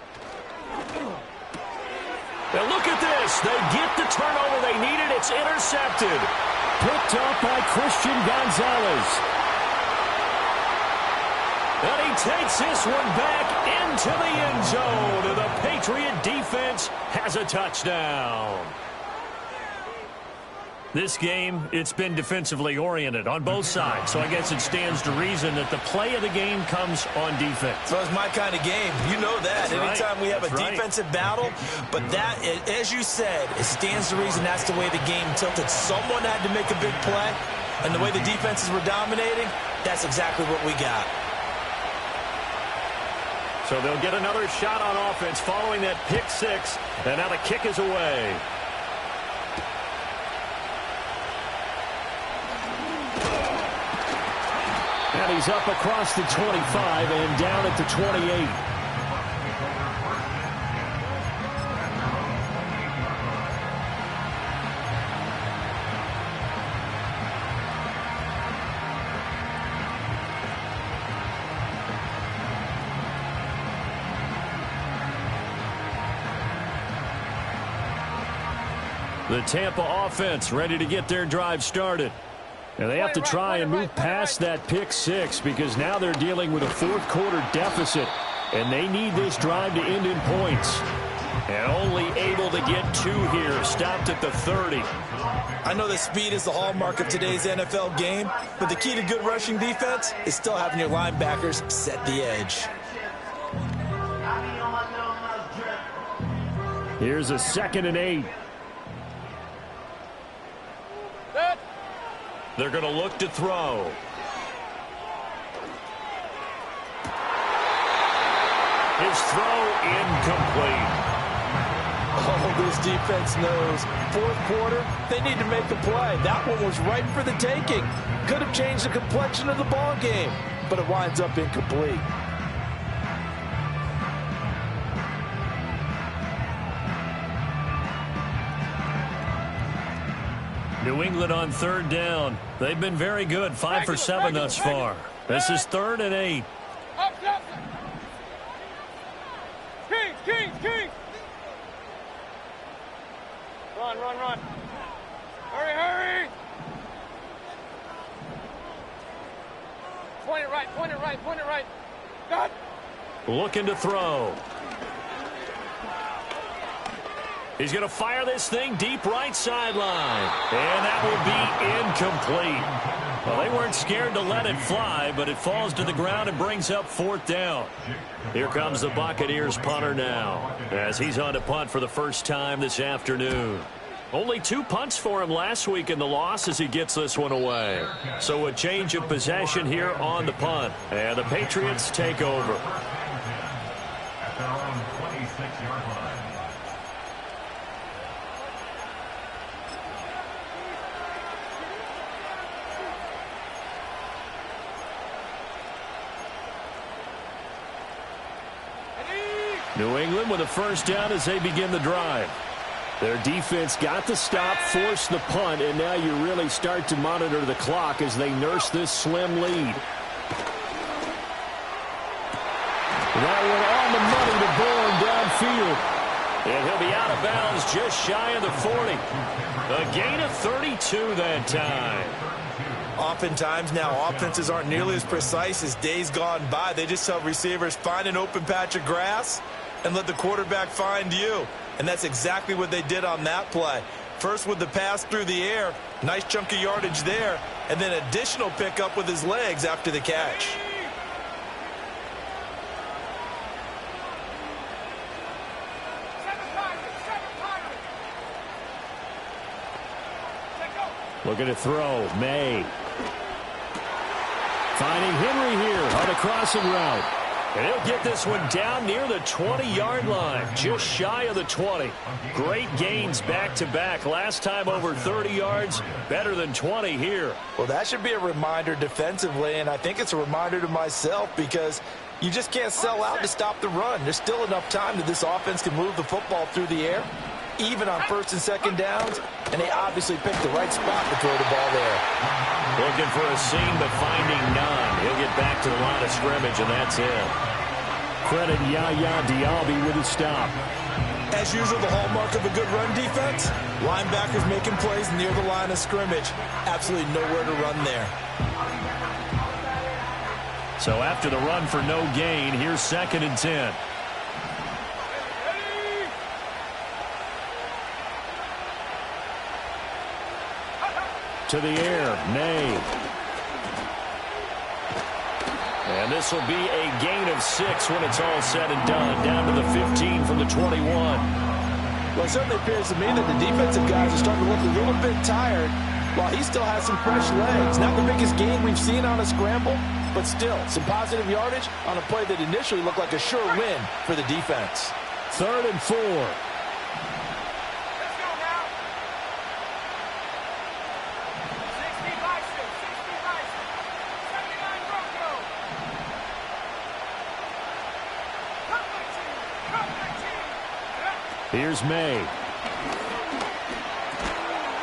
Now look at this. They get the turnover they needed. It's intercepted. Picked up by Christian Gonzalez. And he takes this one back into the end zone. And the Patriot defense has a touchdown. This game, it's been defensively oriented on both sides, so I guess it stands to reason that the play of the game comes on defense. So it's my kind of game. You know that. Anytime we have a defensive battle, but that, as you said, it stands to reason that's the way the game tilted. Someone had to make a big play, and the way the defenses were dominating, that's exactly what we got. So they'll get another shot on offense following that pick 6, and now the kick is away. And he's up across the 25 and down at the 28. The Tampa offense ready to get their drive started. And they have to try and move past that pick 6 because now they're dealing with a 4th quarter deficit. And they need this drive to end in points. And only able to get 2 here. Stopped at the 30. I know that speed is the hallmark of today's NFL game, but the key to good rushing defense is still having your linebackers set the edge. Here's a 2nd and 8. They're going to look to throw. His throw incomplete. Oh, this defense knows. 4th quarter, they need to make a play. That one was ripe for the taking. Could have changed the complexion of the ball game, but it winds up incomplete. New England on third down. They've been very good, 5 for 7 thus far. This is 3rd and 8. Kings! Run. Hurry! Point it right. God. Looking to throw. He's going to fire this thing deep right sideline. And that will be incomplete. Well, they weren't scared to let it fly, but it falls to the ground and brings up 4th down. Here comes the Buccaneers punter now, as he's on to punt for the first time this afternoon. Only 2 punts for him last week in the loss as he gets this one away. So a change of possession here on the punt. And the Patriots take over. At their own 26-yard line. New England with a first down as they begin the drive. Their defense got the stop, forced the punt, and now you really start to monitor the clock as they nurse this slim lead. That one on the money to Bourne downfield. And he'll be out of bounds just shy of the 40. A gain of 32 that time. Oftentimes now, offenses aren't nearly as precise as days gone by. They just tell receivers, find an open patch of grass and let the quarterback find you. And that's exactly what they did on that play. First with the pass through the air, nice chunk of yardage there, and then additional pickup with his legs after the catch. Looking to throw, May. Finding Henry here on the crossing route. And he'll get this one down near the 20-yard line, just shy of the 20. Great gains back-to-back. Last time over 30 yards, better than 20 here. Well, that should be a reminder defensively, and I think it's a reminder to myself because you just can't sell out to stop the run. There's still enough time that this offense can move the football through the air, even on 1st and 2nd downs, and they obviously picked the right spot to throw the ball there. Looking for a seam, but finding none. He'll get back to the line of scrimmage, and that's it. Credit Yaya Diaby with his stop. As usual, the hallmark of a good run defense, linebackers making plays near the line of scrimmage. Absolutely nowhere to run there. So after the run for no gain, here's 2nd and 10. To the air, May. And this will be a gain of 6 when it's all said and done. Down to the 15 from the 21. Well, it certainly appears to me that the defensive guys are starting to look a little bit tired while he still has some fresh legs. Not the biggest gain we've seen on a scramble, but still some positive yardage on a play that initially looked like a sure win for the defense. 3rd and 4. Here's May.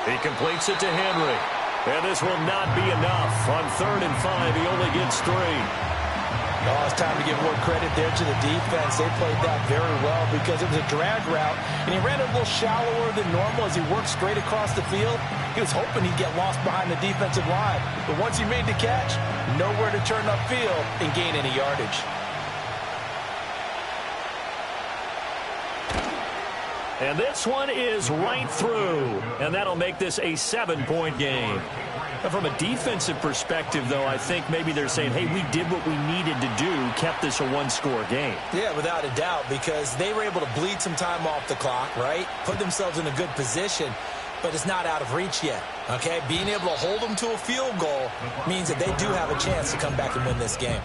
He completes it to Henry. And this will not be enough. On 3rd and 5, he only gets 3. Oh, it's time to give more credit there to the defense. They played that very well because it was a drag route, and he ran a little shallower than normal as he worked straight across the field. He was hoping he'd get lost behind the defensive line. But once he made the catch, nowhere to turn upfield and gain any yardage. And this one is right through. And that'll make this a 7-point game. And from a defensive perspective, though, I think maybe they're saying, hey, we did what we needed to do, kept this a 1-score game. Yeah, without a doubt, because they were able to bleed some time off the clock, right? Put themselves in a good position, but it's not out of reach yet, okay? Being able to hold them to a field goal means that they do have a chance to come back and win this game.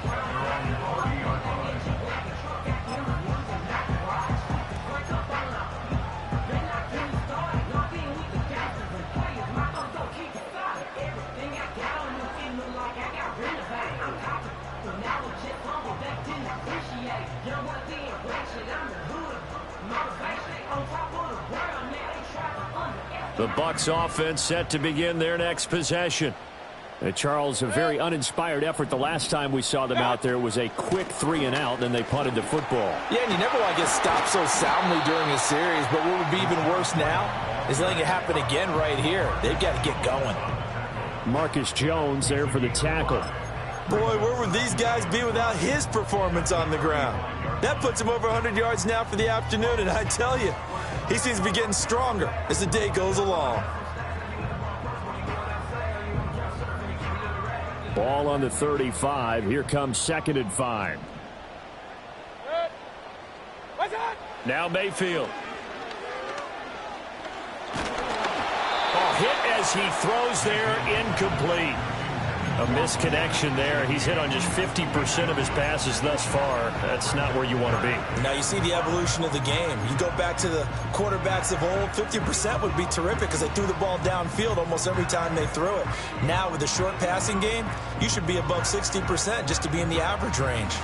The Bucs offense set to begin their next possession. Charles, a very uninspired effort the last time we saw them out there was a quick 3-and-out, and then they punted the football. Yeah, and you never want to get stopped so soundly during a series, but what would be even worse now is letting it happen again right here. They've got to get going. Marcus Jones there for the tackle. Boy, where would these guys be without his performance on the ground? That puts him over 100 yards now for the afternoon, and I tell you, he seems to be getting stronger as the day goes along. Ball on the 35. Here comes 2nd and 5. Now Mayfield. Hit as he throws there, incomplete. A misconnection there. He's hit on just 50% of his passes thus far. That's not where you want to be. Now you see the evolution of the game. You go back to the quarterbacks of old, 50% would be terrific because they threw the ball downfield almost every time they threw it. Now with the short passing game, you should be above 60% just to be in the average range.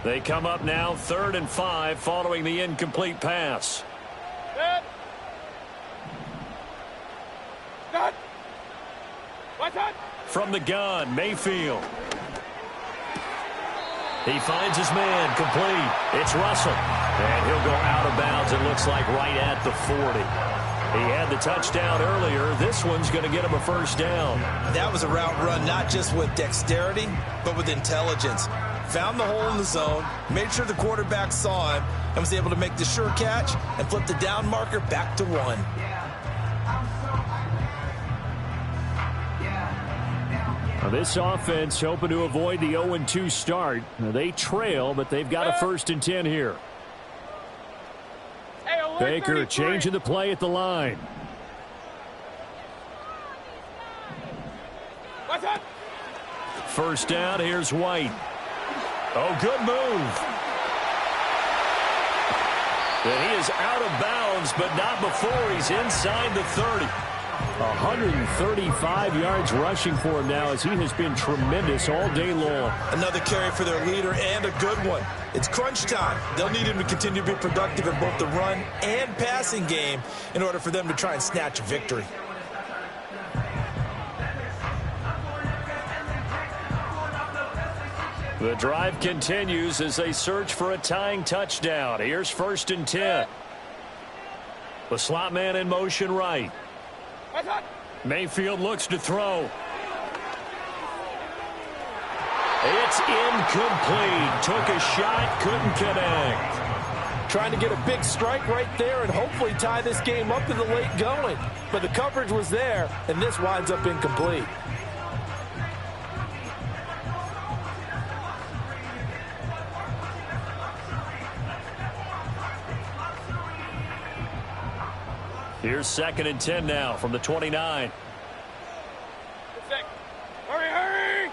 They come up now 3rd and 5 following the incomplete pass. Dead. Dead. From the gun, Mayfield. He finds his man, complete. It's Russell. And he'll go out of bounds, it looks like, right at the 40. He had the touchdown earlier. This one's going to get him a first down. That was a route run not just with dexterity, but with intelligence. Found the hole in the zone, made sure the quarterback saw him, and was able to make the sure catch and flip the down marker back to 1. This offense hoping to avoid the 0-2 start. They trail, but they've got a 1st and 10 here. Baker changing the play at the line. First down, here's White. Oh, good move. And he is out of bounds, but not before he's inside the 30. 135 yards rushing for him now as he has been tremendous all day long. Another carry for their leader and a good one. It's crunch time. They'll need him to continue to be productive in both the run and passing game in order for them to try and snatch a victory. The drive continues as they search for a tying touchdown. Here's 1st and 10. The slot man in motion right. Mayfield looks to throw. It's incomplete. Took a shot, couldn't connect. Trying to get a big strike right there and hopefully tie this game up in the late going. But the coverage was there, and this winds up incomplete. Here's 2nd and 10 now from the 29. Hurry, hurry!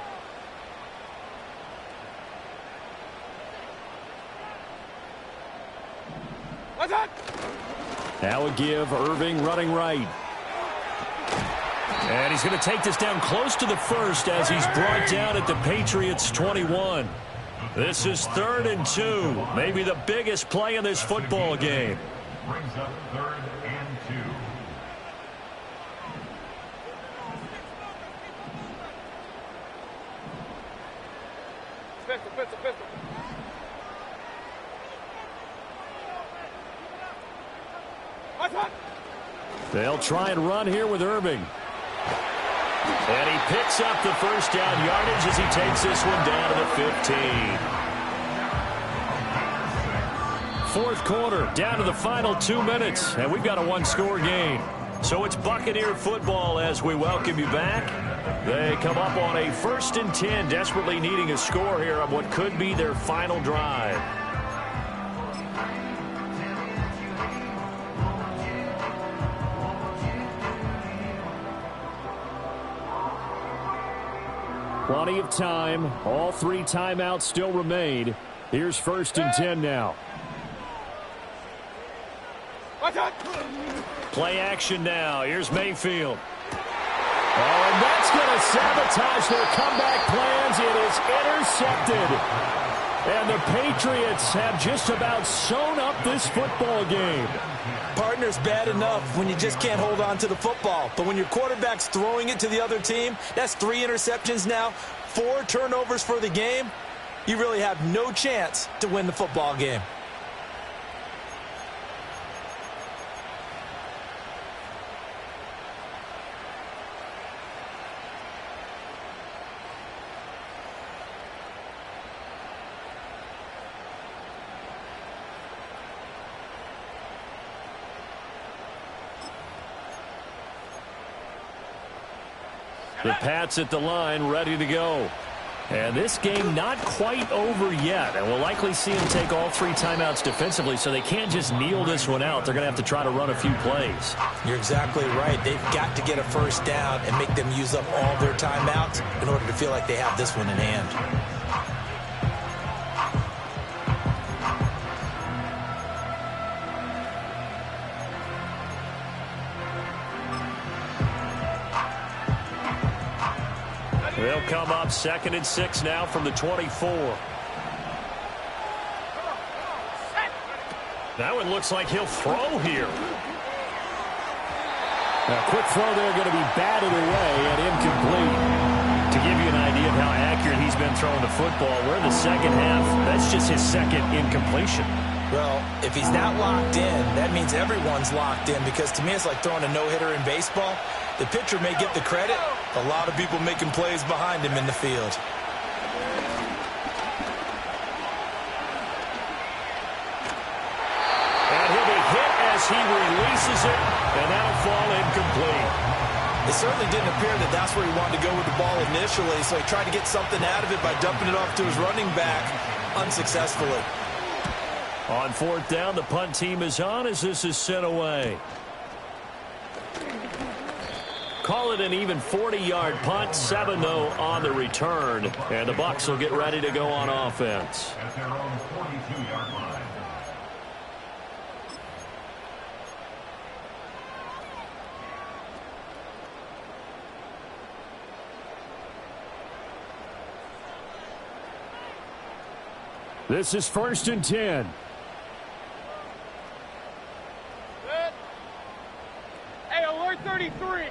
What's that? Now a give, Irving running right. And he's going to take this down close to the 1st as he's brought down at the Patriots' 21. This is 3rd and 2. Maybe the biggest play in this football game. Brings up 3rd and 2. Pistol. They'll try and run here with Irving. And he picks up the first down yardage as he takes this one down to the 15. 4th quarter, down to the final 2 minutes, and we've got a 1-score game. So it's Buccaneer football as we welcome you back. They come up on a 1st and 10, desperately needing a score here on what could be their final drive. Plenty of time. All 3 timeouts still remain. Here's 1st and 10 now. Play action now. Here's Mayfield. Oh, and that's going to sabotage their comeback plans. It is intercepted. And the Patriots have just about sewn up this football game. Partner's bad enough when you just can't hold on to the football. But when your quarterback's throwing it to the other team, that's 3 interceptions now, 4 turnovers for the game. You really have no chance to win the football game. The Pats at the line, ready to go. And this game not quite over yet. And we'll likely see them take all 3 timeouts defensively, so they can't just kneel this one out. They're going to have to try to run a few plays. You're exactly right. They've got to get a first down and make them use up all their timeouts in order to feel like they have this one in hand. They'll come up 2nd and 6 now from the 24. That one looks like he'll throw here. A quick throw there, going to be batted away and incomplete. To give you an idea of how accurate he's been throwing the football, we're in the second half. That's just his 2nd incompletion. Well, if he's not locked in, that means everyone's locked in, because to me it's like throwing a no-hitter in baseball. The pitcher may get the credit. A lot of people making plays behind him in the field. And he'll be hit as he releases it, and that'll fall incomplete. It certainly didn't appear that that's where he wanted to go with the ball initially, so he tried to get something out of it by dumping it off to his running back unsuccessfully. On 4th down, the punt team is on as this is sent away. Call it an even 40-yard punt, 7-0 on the return. And the Bucs will get ready to go on offense. At their own 42-yard line. This is 1st and 10. Hey, alert 33.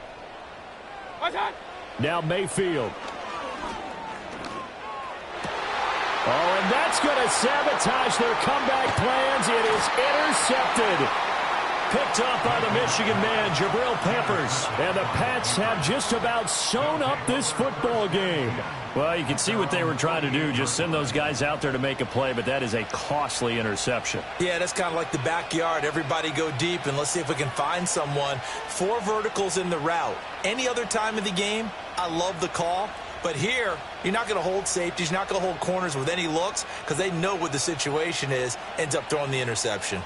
What's that? Now Mayfield. Oh, and that's going to sabotage their comeback plans. It is intercepted. Picked up by the Michigan man, Jabril Peppers. And the Pats have just about sewn up this football game. Well, you can see what they were trying to do, just send those guys out there to make a play, but that is a costly interception. Yeah, that's kind of like the backyard. Everybody go deep, and let's see if we can find someone. 4 verticals in the route. Any other time of the game, I love the call. But here, you're not going to hold safeties. You're not going to hold corners with any looks because they know what the situation is, ends up throwing the interception.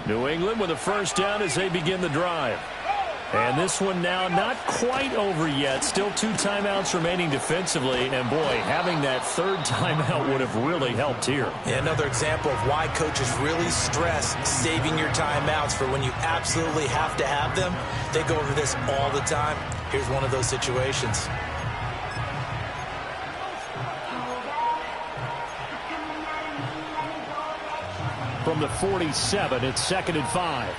New England with a first down as they begin the drive. And this one now not quite over yet. Still 2 timeouts remaining defensively. And, boy, having that 3rd timeout would have really helped here. Yeah, another example of why coaches really stress saving your timeouts for when you absolutely have to have them. They go over this all the time. Here's one of those situations. From the 47, it's 2nd and 5.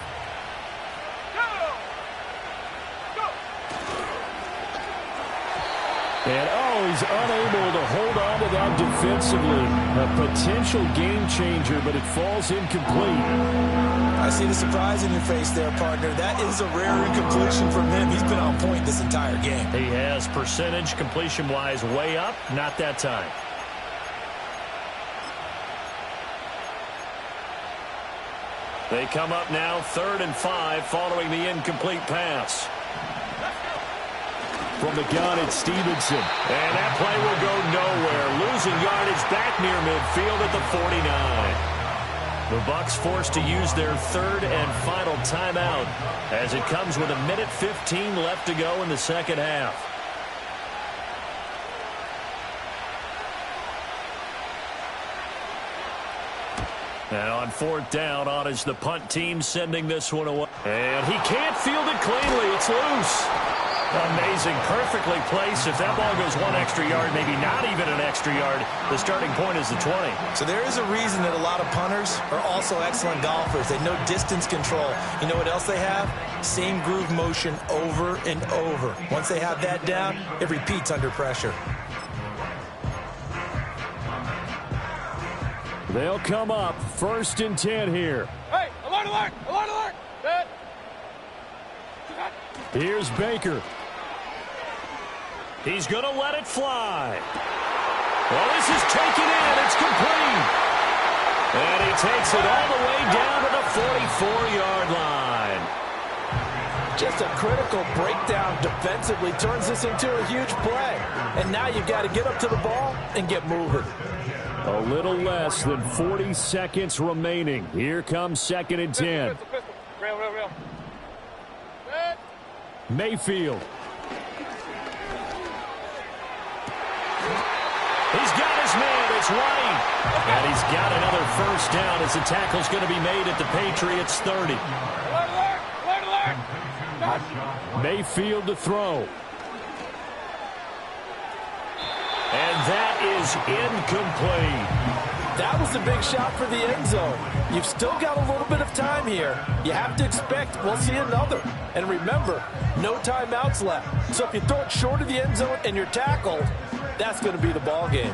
And, oh, he's unable to hold on to that defensively. A potential game changer, but it falls incomplete. I see the surprise in your face there, partner. That is a rare incompletion from him. He's been on point this entire game. He has percentage completion-wise way up. Not that time. They come up now 3rd and 5 following the incomplete pass. From the gun, it's Stevenson. And that play will go nowhere. Losing yardage back near midfield at the 49. The Bucs forced to use their 3rd and final timeout as it comes with 1:15 left to go in the second half. And on 4th down, on is the punt team sending this one away. And he can't field it cleanly. It's loose. Amazing. Perfectly placed. If that ball goes one extra yard, maybe not even an extra yard, the starting point is the 20. So there is a reason that a lot of punters are also excellent golfers. They know distance control. You know what else they have? Same groove motion over and over. Once they have that down, it repeats under pressure. They'll come up 1st and 10 here. Hey, alert, alert, alert, alert. Good. Here's Baker. He's going to let it fly. Well, this is taken in. It's complete. And he takes it all the way down to the 44-yard line. Just a critical breakdown defensively turns this into a huge play. And now you've got to get up to the ball and get moving. A little less than 40 seconds remaining. Here comes 2nd and 10. Pistol. Real. Good. Mayfield. He's got his man. It's White. And he's got another first down as the tackle's going to be made at the Patriots 30. Alert. Mayfield to throw. And that is incomplete. That was a big shot for the end zone. You've still got a little bit of time here. You have to expect we'll see another. And remember, no timeouts left. So if you throw it short of the end zone and you're tackled, that's going to be the ball game.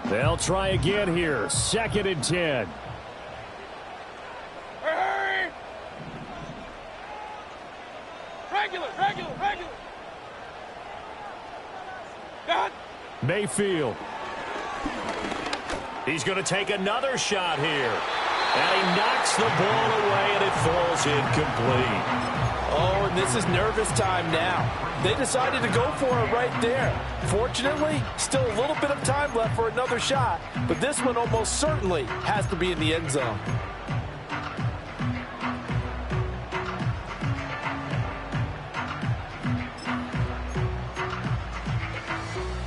They'll try again here. 2nd and 10. Hurry! Regular. Done. Mayfield. He's going to take another shot here. And he knocks the ball away, and it falls incomplete. Oh, and this is nervous time now. They decided to go for it right there. Fortunately, still a little bit of time left for another shot, but this one almost certainly has to be in the end zone.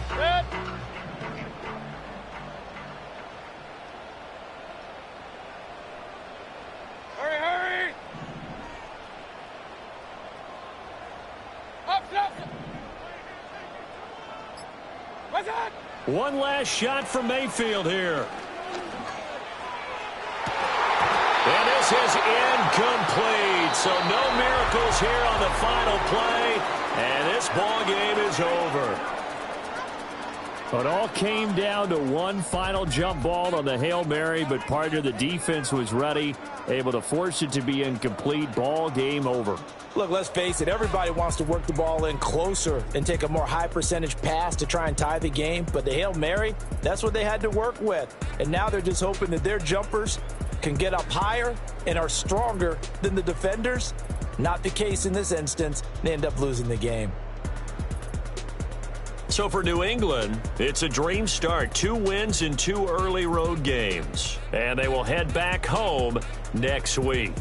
Good. Hurry. Up. What's that? One last shot for Mayfield here. And this is incomplete. So no miracles here on the final play. And this ball game is over. It all came down to one final jump ball on the Hail Mary, but part of the defense was ready, able to force it to be incomplete. Ball game over. Look, let's face it, everybody wants to work the ball in closer and take a more high percentage pass to try and tie the game, but the Hail Mary, that's what they had to work with. And now they're just hoping that their jumpers can get up higher and are stronger than the defenders. Not the case in this instance. They end up losing the game. So for New England, it's a dream start. 2 wins in 2 early road games. And they will head back home next week.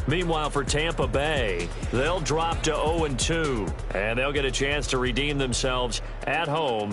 Meanwhile, for Tampa Bay, they'll drop to 0-2. And they'll get a chance to redeem themselves at home